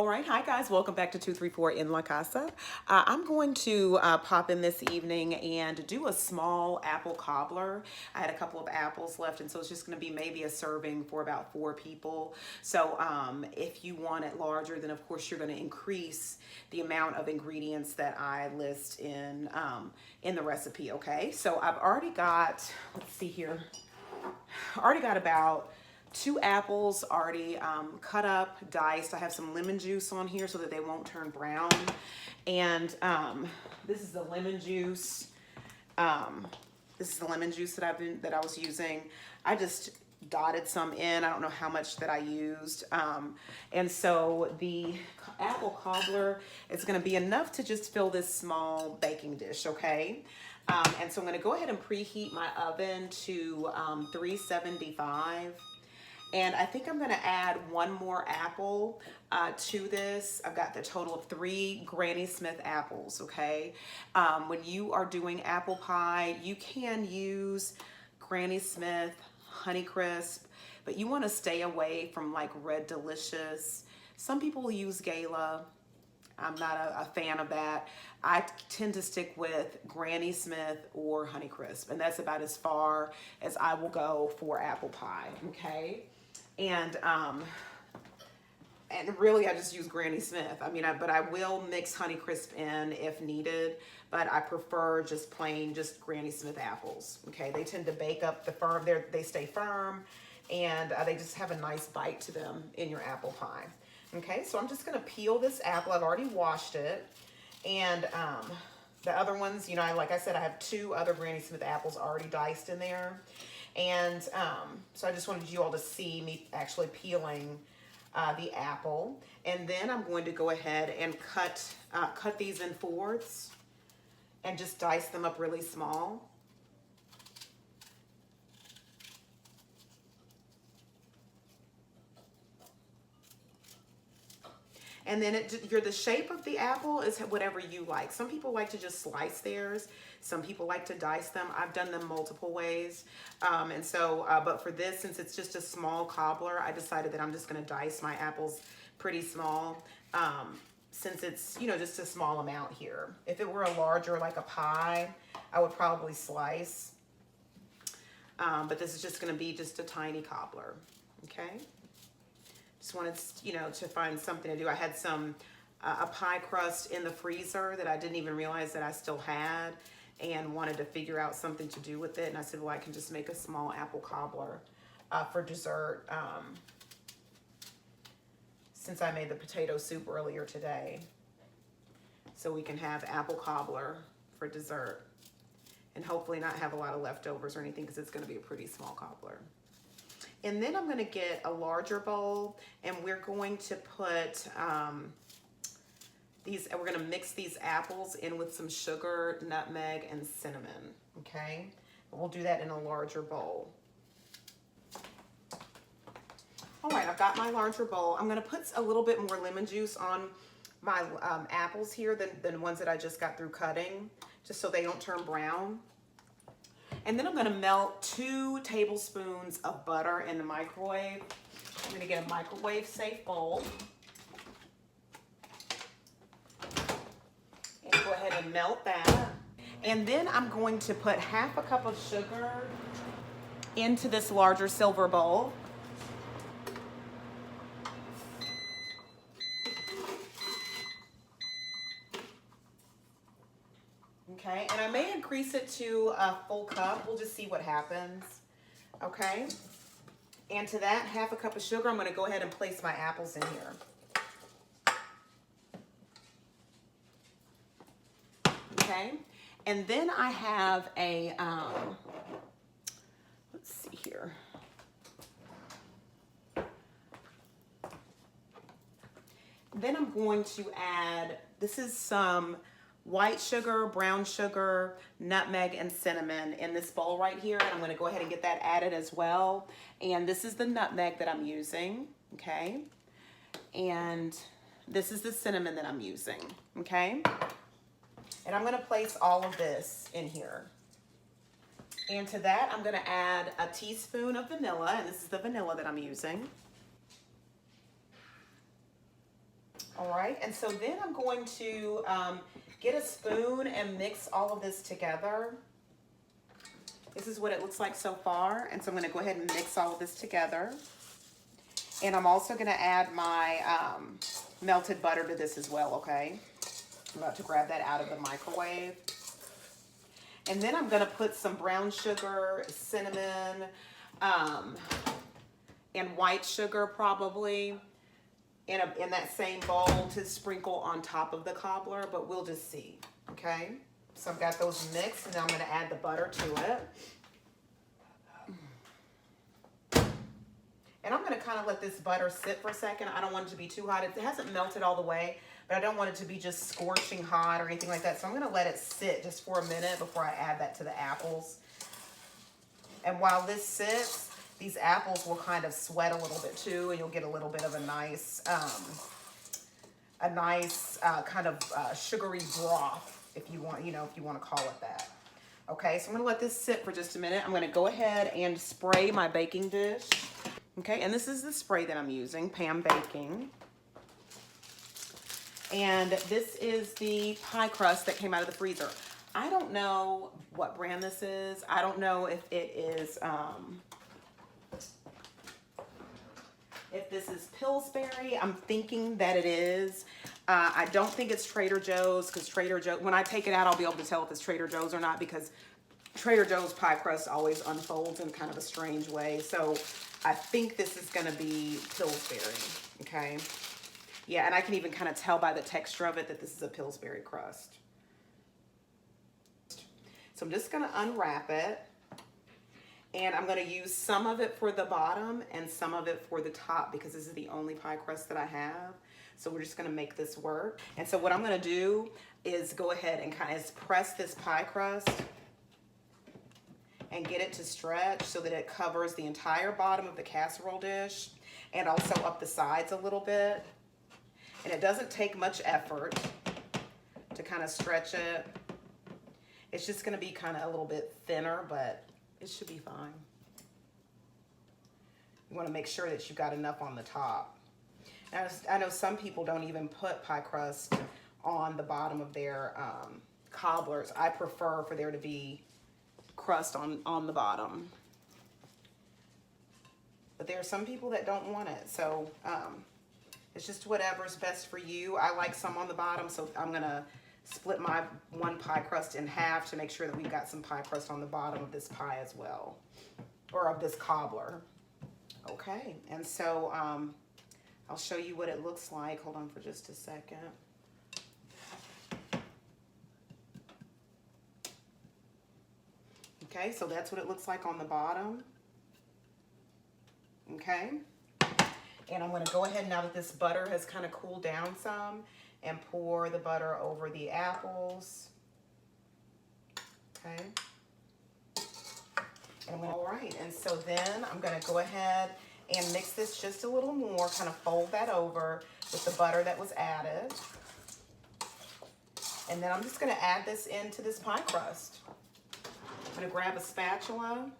right, hi guys, welcome back to 234 in La Casa. I'm going to pop in this evening and do a small apple cobbler. I had a couple of apples left, and so it's just going to be maybe a serving for about 4 people. So if you want it larger, then of course you're going to increase the amount of ingredients that I list in the recipe. Okay, so I've already got, let's see here, I already got about 2 apples already cut up, diced. I have some lemon juice on here so that they won't turn brown. And this is the lemon juice. This is the lemon juice that I was using. I just dotted some in. I don't know how much that I used. And so the apple cobbler is going to be enough to just fill this small baking dish, okay? And so I'm going to go ahead and preheat my oven to 375. And I think I'm going to add 1 more apple to this. I've got the total of 3 Granny Smith apples, okay? When you are doing apple pie, you can use Granny Smith, Honeycrisp, but you want to stay away from like Red Delicious. Some people use Gala. I'm not a fan of that. I tend to stick with Granny Smith or Honeycrisp, and that's about as far as I will go for apple pie, okay? And really I just use Granny Smith. I mean, but I will mix Honeycrisp in if needed, but I prefer just plain, just Granny Smith apples, okay? They tend to bake up the firm, they stay firm, and they just have a nice bite to them in your apple pie. Okay, so I'm just gonna peel this apple. I've already washed it. And the other ones, you know, like I said, I have 2 other Granny Smith apples already diced in there. And so I just wanted you all to see me actually peeling the apple. And then I'm going to go ahead and cut these in 4ths and just dice them up really small. And then the shape of the apple is whatever you like. Some people like to just slice theirs. Some people like to dice them. I've done them multiple ways. And so, but for this, since it's just a small cobbler, I decided that I'm just gonna dice my apples pretty small, since it's, you know, just a small amount here. If it were a larger, like a pie, I would probably slice. But this is just gonna be just a tiny cobbler, okay? Just wanted, you know, to find something to do. I had some a pie crust in the freezer that I didn't even realize that I still had, and wanted to figure out something to do with it. And I said, well, I can just make a small apple cobbler for dessert, since I made the potato soup earlier today. So we can have apple cobbler for dessert, and hopefully not have a lot of leftovers or anything, because it's going to be a pretty small cobbler. And then I'm going to get a larger bowl, and we're going to put we're going to mix these apples in with some sugar, nutmeg, and cinnamon, okay? And we'll do that in a larger bowl. All right, I've got my larger bowl. I'm going to put a little bit more lemon juice on my apples here than the ones that I just got through cutting, just so they don't turn brown. And then I'm going to melt 2 tablespoons of butter in the microwave. I'm going to get a microwave safe bowl. And go ahead and melt that. And then I'm going to put 1/2 cup of sugar into this larger silver bowl. Okay, and I may increase it to a full cup. We'll just see what happens. Okay, and to that 1/2 cup of sugar, I'm going to go ahead and place my apples in here. Okay, and then I have a, let's see here. Then I'm going to add, this is some white sugar, brown sugar, nutmeg, and cinnamon in this bowl right here. And I'm going to go ahead and get that added as well. And this is the nutmeg that I'm using, okay? And this is the cinnamon that I'm using, okay? And I'm going to place all of this in here. And to that, I'm going to add a teaspoon of vanilla, and this is the vanilla that I'm using. All right, and so then I'm going to get a spoon and mix all of this together. This is what it looks like so far, and so I'm going to go ahead and mix all of this together. And I'm also going to add my melted butter to this as well, okay? I'm about to grab that out of the microwave. And then I'm going to put some brown sugar, cinnamon, and white sugar probably in that same bowl to sprinkle on top of the cobbler, but we'll just see, okay? So I've got those mixed, and now I'm going to add the butter to it. And I'm going to kind of let this butter sit for a second. I don't want it to be too hot. It hasn't melted all the way, but I don't want it to be just scorching hot or anything like that. So I'm going to let it sit just for a minute before I add that to the apples. And while this sits, these apples will kind of sweat a little bit too, and you'll get a little bit of a nice kind of sugary broth, if you want, if you want to call it that. Okay, so I'm going to let this sit for just a minute. I'm going to go ahead and spray my baking dish. Okay, and this is the spray that I'm using, Pam Baking. And this is the pie crust that came out of the freezer. I don't know what brand this is. I don't know if it is, if this is Pillsbury. I'm thinking that it is. I don't think it's Trader Joe's, because Trader Joe's, when I take it out, I'll be able to tell if it's Trader Joe's or not, because Trader Joe's pie crust always unfolds in kind of a strange way. So I think this is going to be Pillsbury, okay? Yeah, and I can even kind of tell by the texture of it that this is a Pillsbury crust. So I'm just going to unwrap it. And I'm going to use some of it for the bottom and some of it for the top, because this is the only pie crust that I have. So we're just going to make this work. And so what I'm going to do is go ahead and kind of press this pie crust and get it to stretch so that it covers the entire bottom of the casserole dish and also up the sides a little bit. And it doesn't take much effort to kind of stretch it. It's just going to be kind of a little bit thinner, but it should be fine. You want to make sure that you've got enough on the top. Now, I know some people don't even put pie crust on the bottom of their cobblers. I prefer for there to be crust on the bottom. But there are some people that don't want it. So it's just whatever's best for you. I like some on the bottom, so I'm going to split my one pie crust in half to make sure that we've got some pie crust on the bottom of this pie as well, or of this cobbler. Okay, and so I'll show you what it looks like. Hold on for just a second. Okay, so that's what it looks like on the bottom. Okay, and I'm going to go ahead now that this butter has kind of cooled down some and pour the butter over the apples. Okay. And all right, and so then I'm going to go ahead and mix this just a little more, kind of fold that over with the butter that was added. And then I'm just going to add this into this pie crust. I'm going to grab a spatula.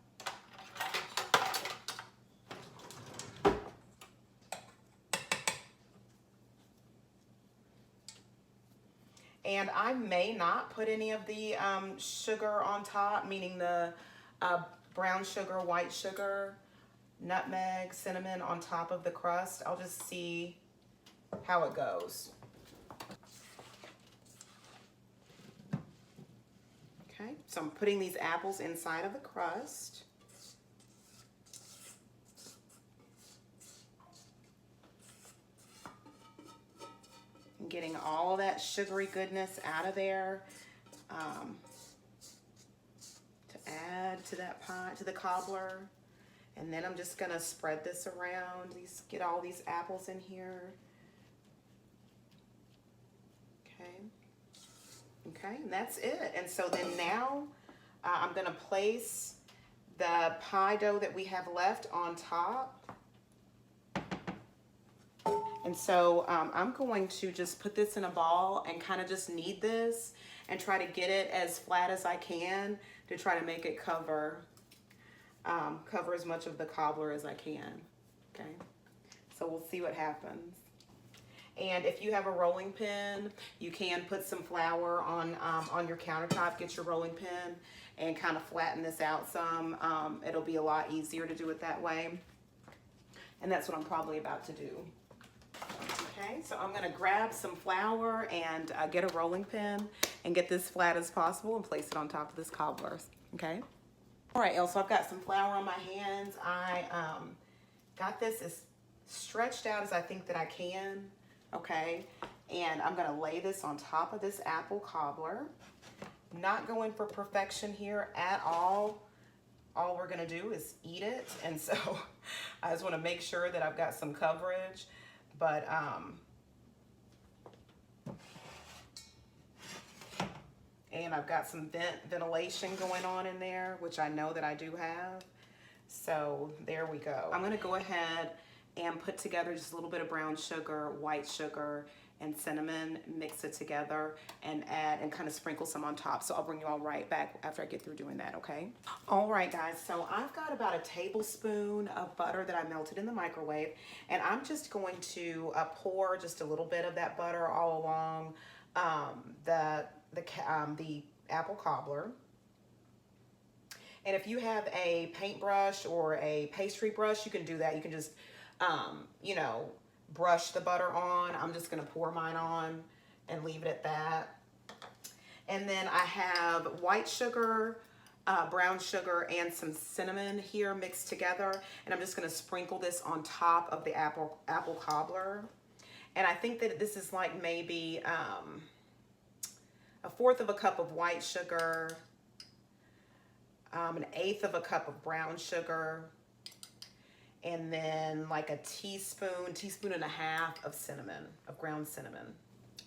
And I may not put any of the sugar on top, meaning the brown sugar, white sugar, nutmeg, cinnamon on top of the crust. I'll just see how it goes. Okay, so I'm putting these apples inside of the crust. And getting all that sugary goodness out of there to add to that pie, to the cobbler. And then I'm just gonna spread this around, get all these apples in here. Okay, and that's it. And so then now I'm gonna place the pie dough that we have left on top. And so I'm going to just put this in a ball and kind of just knead this and try to get it as flat as I can to try to make it cover as much of the cobbler as I can. Okay, so we'll see what happens. And if you have a rolling pin, you can put some flour on your countertop, get your rolling pin, and kind of flatten this out some. It'll be a lot easier to do it that way. And that's what I'm probably about to do. Okay, so I'm gonna grab some flour and get a rolling pin and get this flat as possible and place it on top of this cobbler, okay? All right, so I've got some flour on my hands. I got this as stretched out as I think that I can, okay? And I'm gonna lay this on top of this apple cobbler. Not going for perfection here at all. All we're gonna do is eat it. And so I just wanna make sure that I've got some coverage, but and I've got some ventilation going on in there, which I know that I do have. So there we go. I'm gonna go ahead and put together just a little bit of brown sugar, white sugar, and cinnamon, mix it together and add and kind of sprinkle some on top. So I'll bring you all right back after I get through doing that, okay? All right, guys, so I've got about a tablespoon of butter that I melted in the microwave, and I'm just going to pour just a little bit of that butter all along the apple cobbler. And if you have a paintbrush or a pastry brush, you can do that. You can just, you know, brush the butter on. I'm just gonna pour mine on and leave it at that. And then I have white sugar, brown sugar, and some cinnamon here mixed together. And I'm just gonna sprinkle this on top of the apple cobbler. And I think that this is like maybe a fourth of a cup of white sugar, an eighth of a cup of brown sugar, and then like a teaspoon and a half of cinnamon, of ground cinnamon.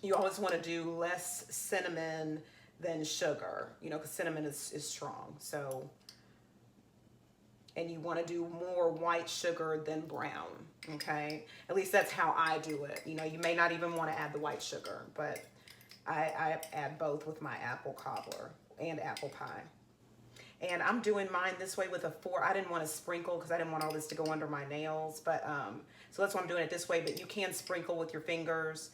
You always want to do less cinnamon than sugar, you know, because cinnamon is strong. So, and you want to do more white sugar than brown, okay? At least that's how I do it. You know, you may not even want to add the white sugar, but I add both with my apple cobbler and apple pie. And I'm doing mine this way with a fork. I didn't want to sprinkle because I didn't want all this to go under my nails, but so that's why I'm doing it this way, but you can sprinkle with your fingers,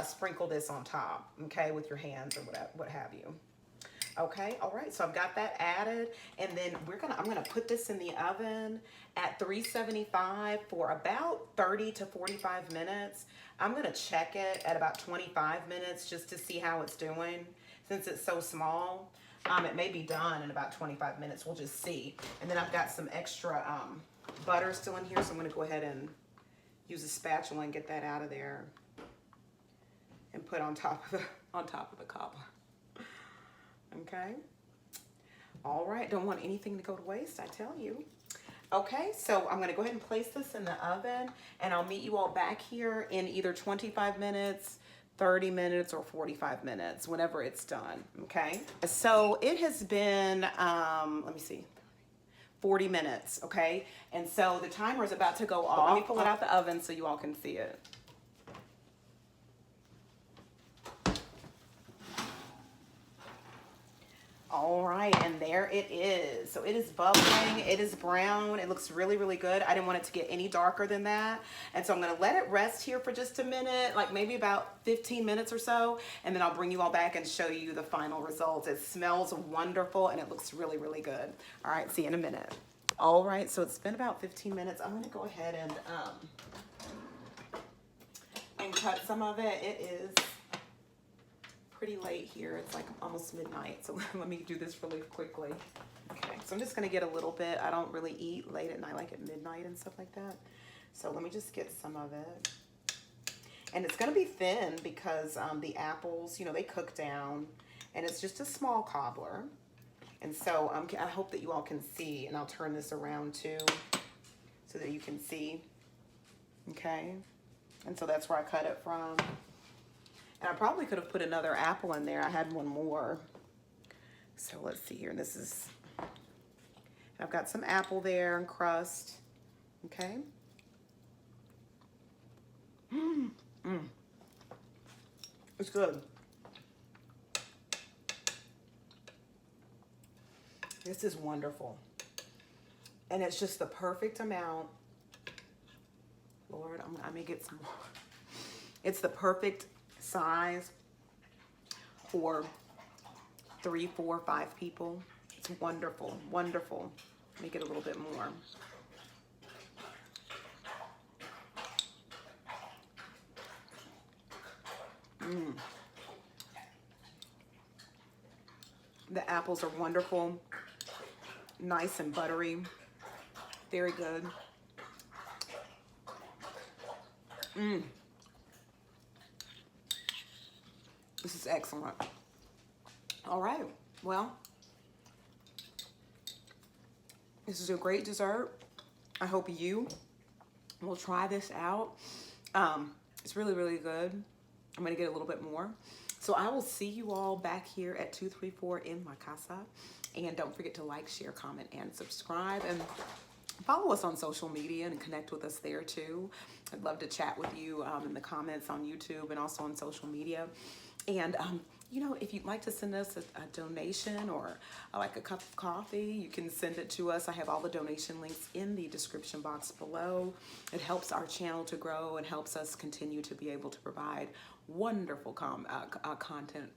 sprinkle this on top, okay, with your hands or what have you. Okay, all right, so I've got that added, and then I'm gonna put this in the oven at 375 for about 30 to 45 minutes. I'm gonna check it at about 25 minutes just to see how it's doing. Since it's so small, it may be done in about 25 minutes, we'll just see. And then I've got some extra butter still in here, so I'm gonna go ahead and use a spatula and get that out of there and put on top of the cobbler. Okay. All right, don't want anything to go to waste, I tell you. Okay, so I'm gonna go ahead and place this in the oven, and I'll meet you all back here in either 25 minutes, 30 minutes, or 45 minutes, whenever it's done, okay? So it has been, let me see, 40 minutes, okay? And so the timer is about to go off. Let me pull it out the oven so you all can see it. All right, and there it is. So it is bubbling, it is brown, it looks really, really good. I didn't want it to get any darker than that. And so I'm gonna let it rest here for just a minute, like maybe about 15 minutes or so, and then I'll bring you all back and show you the final results. It smells wonderful and it looks really, really good. All right, see you in a minute. All right, so it's been about 15 minutes. I'm gonna go ahead and cut some of it. It is pretty late here. It's like almost midnight. So let me do this really quickly. Okay, so I'm just gonna get a little bit. I don't really eat late at night, like at midnight and stuff like that. So let me just get some of it. And it's gonna be thin because the apples, you know, they cook down, and it's just a small cobbler. And so I hope that you all can see, and I'll turn this around too so that you can see, okay? And so that's where I cut it from. And I probably could have put another apple in there. I had one more. So let's see here. This is, I've got some apple there and crust. Okay. It's good. This is wonderful. And it's just the perfect amount. Lord, I may get some more. It's the perfect size for 3, 4, 5 people. It's wonderful, wonderful. Let me get a little bit more. The apples are wonderful, nice and buttery, very good. This is excellent. All right, well, this is a great dessert. I hope you will try this out. It's really, really good. I'm gonna get a little bit more. So I will see you all back here at 234 in La Casa. And don't forget to like, share, comment, and subscribe. And follow us on social media and connect with us there too. I'd love to chat with you in the comments on YouTube and also on social media. And you know, if you'd like to send us a donation or like a cup of coffee, you can send it to us. I have all the donation links in the description box below. It helps our channel to grow and helps us continue to be able to provide wonderful content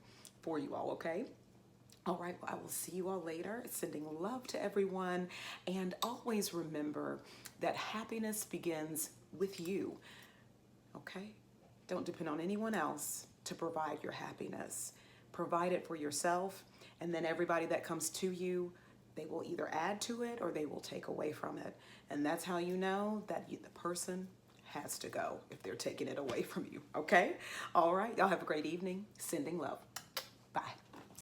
for you all, okay? All right, well, I will see you all later. Sending love to everyone. And always remember that happiness begins with you, okay? Don't depend on anyone else to provide your happiness. Provide it for yourself, and then everybody that comes to you, they will either add to it or they will take away from it. And that's how you know that the person has to go if they're taking it away from you, okay? All right, y'all have a great evening. Sending love. Bye.